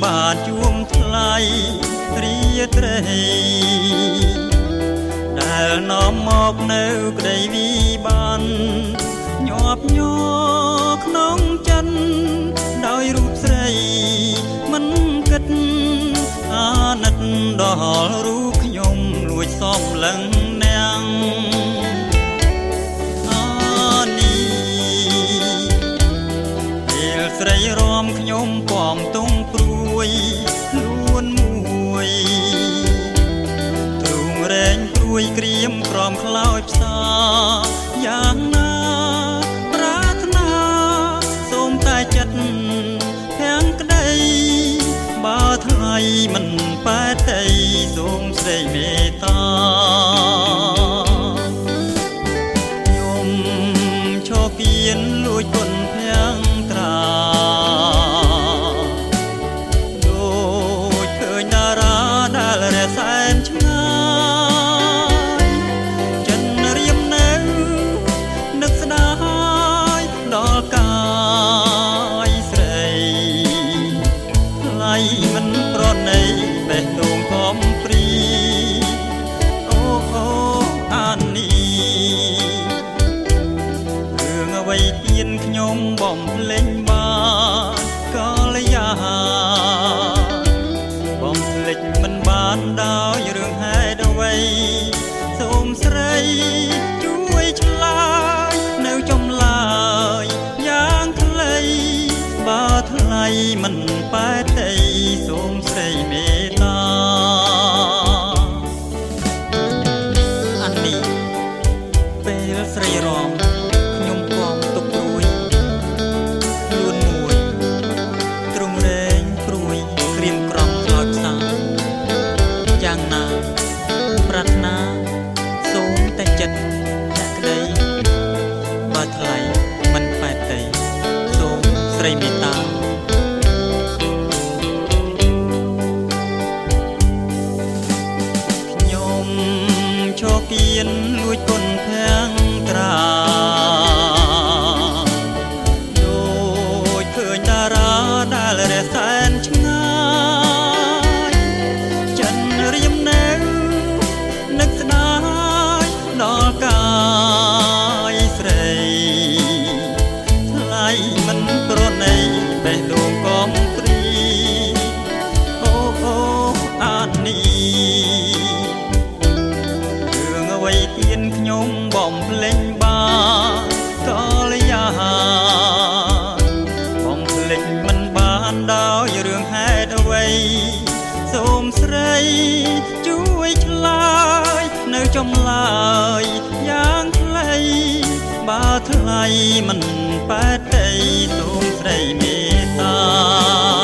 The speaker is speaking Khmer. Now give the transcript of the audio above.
បាទជួមថ្លៃរីត្រីដែលនាំមកនៅក្តីវិបានញាប់ញ័រក្នុងចិនដោយរូបស្រីមិនគិតអាណិតដល់រូបខ្ញុំលួចសំឡឹងនាងស្រីរំខ្ញុំពំទងព្រួយលួនមួយទ្រូងរែងព្រួយក្រៀមក្រំខ្លោចផ្សាយ៉ាងណាប្រាថ្នាសូមតែចិត្តភាំងក្តីបើថ្លៃមិនប៉ែតីសូមស្រីមេត្តាខ្ញុំឈរគៀនលួចគុណភាំងដូចឃើញតារាដែលរសែនឆ្ងាយចិនរៀមនៅនឹកស្ដាយដល់កាយស្រីថ្លៃមិនប្រណីបេះដូងកំព្រីអូអានីរឿងអ្វីទៀតខ្ញុំបំភ្លេចបានកាលយាបំភ្លេចមិនបានដោយរឿងហេតុអ្វីសូមស្រីជួយឆ្លើយនៅចម្លើយយ៉ាងខ្លីបើថ្លៃមិនប៉ែតីសូមស្រីមេត្តាអានេះពេលស្រីរំខ្ញុំពំទុកព្រួយខ្លួនមួយទ្រង់រែងព្រួយក្រៀមក្រំខ្លោចផ្សាយ៉ាងណាប្រាថ្នាសូមតែចិត្តតែក្តីបើថ្លៃមិនប៉ែតីសូមស្រីមេត្តាខ្ញុំឈរគៀនលួចគុណភាំងត្រាដូចឃើញតារាដែលរសែនឆ្ងាយចិនរៀមនៅនឹកស្ដាយដល់កាយស្រីថ្លៃមិនប្រណីបេះដូងកំព្រីអូអានីរឿងអ្វីទៀតខ្ញុំបំភ្លេចបានកាលយាបំភ្លេចមិនបានដោយរឿងហេតុអ្វីសូមស្រីជួយឆ្លើយនៅចម្លើយយ៉ាងខ្លីបើថ្លៃមិនប៉ែតីសូមស្រីមេត្តា